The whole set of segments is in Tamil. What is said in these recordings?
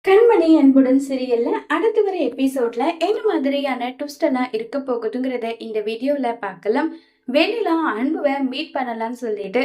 கண்மணி அன்புடன் சீரியல்ல அடுத்து வர எபிசோட்ல என்ன மாதிரியான ட்விஸ்ட் எல்லாம் இருக்க போகுதுங்கிறத இந்த வீடியோல பார்க்கலாம். வெண்ணிலா அன்புவை மீட் பண்ணலாம்னு சொல்லிட்டு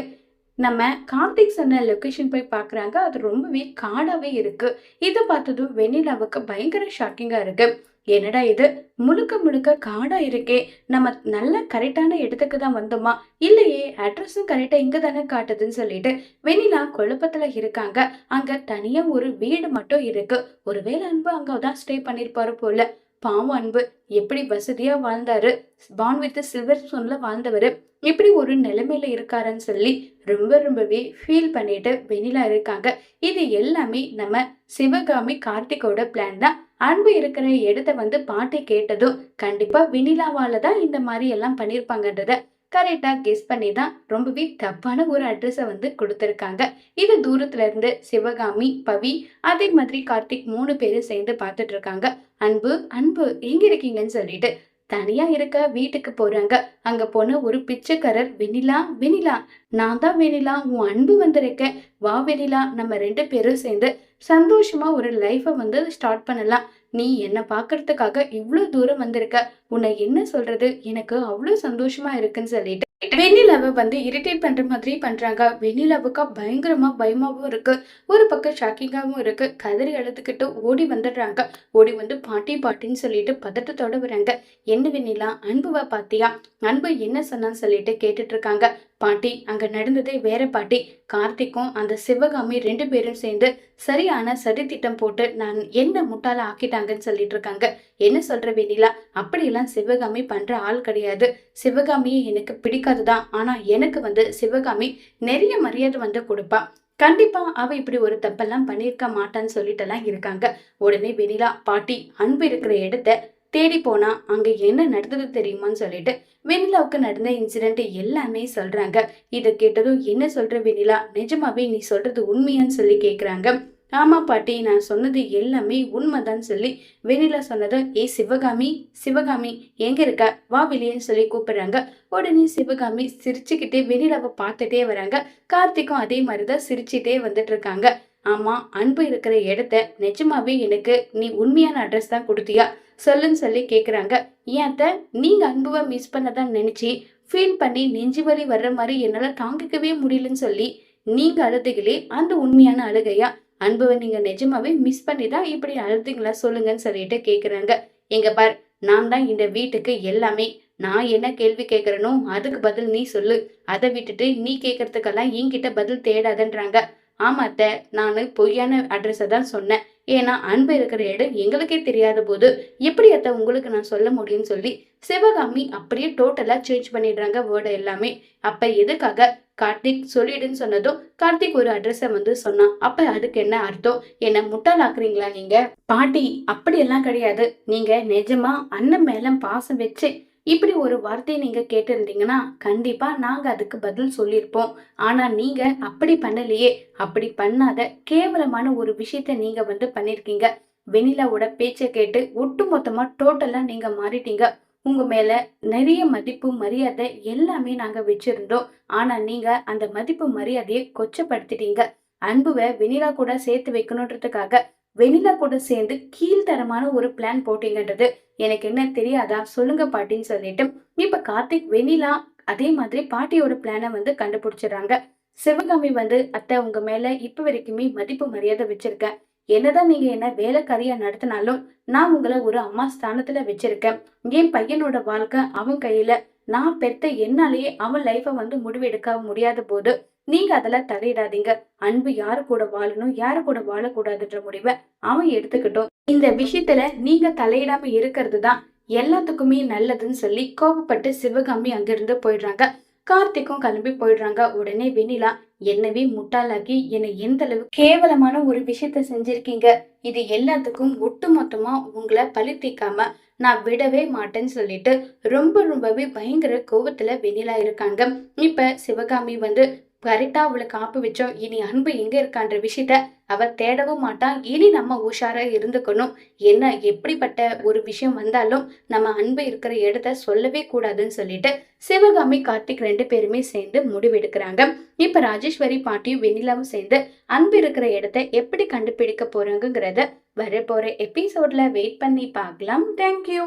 நம்ம கார்த்திக் சொன்ன லொகேஷன் போய் பாக்குறாங்க. அது ரொம்பவே காடாவே இருக்கு. இதை பார்த்ததும் வெண்ணிலாவுக்கு பயங்கர ஷாக்கிங்கா இருக்கு. என்னடா இது, முழுக்க முழுக்க காடா இருக்கே, நம்ம நல்ல கரெக்டான இடத்துக்கு தான் வந்தோமா, இல்லையே அட்ரஸும் கரெக்டா இங்க தானே காட்டுதுன்னு சொல்லிட்டு வெண்ணிலா குழப்பத்துல இருக்காங்க. அங்க தனியா ஒரு வீடு மட்டும் இருக்கு. ஒருவேளை அன்பு அங்கதான் ஸ்டே பண்ணிருப்பாரு போல. பாவம் அன்பு எப்படி வசதியா வாழ்ந்தாரு, பான் வித் சில்வர் ஸ்பூன்ல வாழ்ந்தவரு இப்படி ஒரு நிலைமையில இருக்காருன்னு சொல்லி ரொம்பவே ஃபீல் பண்ணிட்டு வெண்ணிலா இருக்காங்க. இது எல்லாமே நம்ம சிவகாமி கார்த்திகோட பிளான் தான். அன்பு இருக்கிற இடத்த பாட்டி கேட்டதும் கண்டிப்பா வெண்ணிலாவால தான் இந்த மாதிரி எல்லாம் பண்ணிருப்பாங்கன்றத கரெக்டா கெஸ் பண்ணி தான் ரொம்பவே தப்பான ஒரு அட்ரஸ கொடுத்திருக்காங்க. இது தூரத்துல இருந்து சிவகாமி, பவி, அதே மாதிரி கார்த்திக் 3 பேரும் சேர்ந்து பார்த்துட்டு இருக்காங்க. அன்பு அன்பு எங்க இருக்கீங்கன்னு சொல்லிட்டு தனியா இருக்க வீட்டுக்கு போறாங்க. அங்க போன ஒரு பிச்சைக்காரர், வெண்ணிலா வெண்ணிலா, நான் தான் வெண்ணிலா, உன் அன்பு வந்திருக்கேன், வா வெண்ணிலா, நம்ம 2 பேரும் சேர்ந்து சந்தோஷமா ஒரு லைஃப ஸ்டார்ட் பண்ணலாம். நீ என்ன பாக்குறதுக்காக இவ்வளவு தூரம் வந்திருக்க, உன்னை என்ன சொல்றது, எனக்கு அவ்வளவு சந்தோஷமா இருக்குன்னு சொல்லிட்டு வெண்ணிலாவை இரிட்டேட் பண்ற மாதிரி பண்றாங்க. வெண்ணிலாவுக்கா பயங்கரமா பயமாவும் இருக்கு, ஒரு பக்கம் ஷாக்கிங்காவும் இருக்கு. கதறி அழுதுகிட்டு ஓடி வந்துடுறாங்க. ஓடி பாட்டி பாட்டின்னு சொல்லிட்டு பதட்டத்தோட வராங்க. என்ன வெண்ணிலா, அன்புவா பாத்தியா, அன்பு என்ன சொன்னான்னு சொல்லிட்டு கேட்டுட்டு இருக்காங்க. பாட்டி அங்க நடந்ததே வேற பாட்டி. கார்த்திக்கும் அந்த சிவகாமி 2 பேரும் சேர்ந்து சரியான சதி திட்டம் போட்டு நான் என்ன முட்டாள ஆக்கிட்டாங்கன்னு சொல்லிட்டு இருக்காங்க. என்ன சொல்ற வெண்ணிலா, அப்படியெல்லாம் சிவகாமி பண்ற ஆள் கிடையாது. சிவகாமியை எனக்கு பிடிக்காதுதான், ஆனா எனக்கு சிவகாமி நிறைய மரியாதை கொடுப்பா. கண்டிப்பா அவ இப்படி ஒரு தப்பெல்லாம் பண்ணிருக்க மாட்டான்னு சொல்லிட்டு எல்லாம் இருக்காங்க. உடனே வெண்ணிலா, பாட்டி அன்பு இருக்கிற இடத்த தேடி போனா அங்க என்ன நடந்தது தெரியுமான்னு சொல்லிட்டு வெண்ணிலாவுக்கு நடந்த இன்சிடென்ட் எல்லாமே சொல்றாங்க. இதை கேட்டதும் என்ன சொல்ற வெண்ணிலா, நிஜமாவே நீ சொல்றது உண்மையான்னு சொல்லி கேக்குறாங்க. ஆமா பாட்டி, நான் சொன்னது எல்லாமே உண்மைதான் சொல்லி வெண்ணிலா சொன்னது. சிவகாமி சிவகாமி எங்க இருக்க, வா வெளியேன்னு சொல்லி கூப்பிடுறாங்க. உடனே சிவகாமி சிரிச்சுக்கிட்டே வெண்ணிலாவை பார்த்துட்டே வராங்க. கார்த்திக்கும் அதே மாதிரிதான் சிரிச்சுட்டே வந்துட்டு இருக்காங்க. ஆமா, அன்பு இருக்கிற இடத்த நிஜமாவே எனக்கு நீ உண்மையான அட்ரஸ் தான் கொடுத்தியா, சொல்லுன்னு சொல்லி கேக்குறாங்க. ஏன் அத்த, நீங்க அன்புவை மிஸ் பண்ணதான் நினைச்சு ஃபீல் பண்ணி நெஞ்சு வலி வர்ற மாதிரி என்னால தாங்கிக்கவே முடியலன்னு சொல்லி நீங்க அழுதுகளே அந்த உண்மையான அழுகையா, அன்புவை நீங்க நிஜமாவே மிஸ் பண்ணி தான் இப்படி அழுதுங்களா சொல்லுங்கன்னு சொல்லிட்டு கேக்குறாங்க. எங்க பார், நான் தான் இந்த வீட்டுக்கு எல்லாமே, நான் என்ன கேள்வி கேட்கறனோ அதுக்கு பதில் நீ சொல்லு, அதை விட்டுட்டு நீ கேட்கறதுக்கெல்லாம் என்கிட்ட பதில் தேடாதன்றாங்க. ஆமா அத்தை, நானு பொய்யான அட்ரஸை தான் சொன்னேன். ஏன்னா அன்பு இருக்கிற இடம் எங்களுக்கே தெரியாத போது எப்படி அத்தை உங்களுக்கு நான் சொல்ல முடியும்னு சொல்லி சிவகாமி அப்படியே டோட்டலா சேஞ்ச் பண்ணிடுறாங்க வேர்டை எல்லாமே. அப்ப எதுக்காக கார்த்திக் சொல்லிடுன்னு சொன்னதும் கார்த்திக் ஒரு அட்ரஸ சொன்னான். அப்ப அதுக்கு என்ன அர்த்தம், என்ன முட்டாளாக்குறீங்களா நீங்க? பாட்டி அப்படியெல்லாம் கிடையாது. நீங்க நிஜமா அண்ணன் மேல பாசம் வச்சு இப்படி ஒரு வார்த்தையை நீங்க கேட்டிருந்தீங்கன்னா கண்டிப்பா நாங்க அதுக்கு பதில் சொல்லியிருப்போம். ஆனா நீங்க அப்படி பண்ணலையே. அப்படி பண்ணாத கேவலமான ஒரு விஷயத்த நீங்க பண்ணிருக்கீங்க. வெண்ணிலாவோட பேச்சை கேட்டு ஒட்டு மொத்தமா டோட்டலா நீங்க மாறிட்டீங்க. உங்க மேல நிறைய மதிப்பு மரியாதை எல்லாமே நாங்க வச்சிருந்தோம். ஆனா நீங்க அந்த மதிப்பு மரியாதையை கொச்சப்படுத்திட்டீங்க. அன்புவை வெண்ணிலா கூட சேர்த்து வைக்கணுன்றதுக்காக வெண்ணிலா கூட சேர்ந்து கீழ்த்தரமான ஒரு பிளான் போட்டீங்கன்றது எனக்கு என்ன தெரியாதா, சொல்லுங்க பாட்டின்னு சொல்லிட்டு இப்ப கார்த்திக் வெண்ணிலா அதே மாதிரி பாட்டியோட பிளான கண்டுபிடிச்சிடறாங்க. சிவகாமி அத்தை உங்க மேல இப்ப வரைக்குமே மதிப்பு மரியாதை வச்சிருக்கேன். என்னதான் நீங்க என்ன வேலைக்காரியா நடத்தினாலும் நான் உங்களை ஒரு அம்மா ஸ்தானத்துல வச்சிருக்கேன். என் பையனோட வாழ்க்கை அவன் கையில. நான் பெத்த என்னாலேயே அவன் லைஃப முடிவெடுக்க முடியாத போது நீங்க அதெல்லாம் தலையிடாதீங்க. அன்பு யாரு கூட வாழணும் யாரு கூட வாழக்கூடாதுன்ற முடிவை அவன் எடுத்துக்கிட்டோம். இந்த விஷயத்துல நீங்க தலையிடாம இருக்கிறது தான் எல்லாத்துக்குமே நல்லதுன்னு சொல்லி கோபப்பட்டு சிவகாமி அங்கிருந்து போயிடுறாங்க. கார்த்திக்கும் கிளம்பி போயிடுறாங்க. உடனே வெண்ணிலா, என்னவே முட்டாளாக்கி என்னை எந்த அளவு கேவலமான ஒரு விஷயத்த செஞ்சிருக்கீங்க, இது எல்லாத்துக்கும் ஒட்டு மொத்தமா உங்களை பழி தீக்காம நான் விடவே மாட்டேன்னு சொல்லிட்டு ரொம்பவே பயங்கர கோபத்துல வெண்ணிலா இருக்காங்க. இப்ப சிவகாமி கரெக்டா அவளை காப்பு வச்சோம். இனி அன்பு எங்க இருக்கான்ற விஷயத்த அவ தேடவும் மாட்டான். இனி நம்ம உஷாரா இருந்துக்கணும். என்ன எப்படிப்பட்ட ஒரு விஷயம் வந்தாலும் நம்ம அன்பு இருக்கிற இடத்த சொல்லவே கூடாதுன்னு சொல்லிட்டு சிவகாமி கார்த்திக் 2 பேருமே சேர்ந்து முடிவெடுக்கிறாங்க. இப்ப ராஜேஸ்வரி பாட்டியும் வெண்ணிலாவும் சேர்ந்து அன்பு இருக்கிற இடத்த எப்படி கண்டுபிடிக்க போறாங்கங்கிறத வரப்போற எபிசோட்ல வெயிட் பண்ணி பார்க்கலாம். தேங்க்யூ.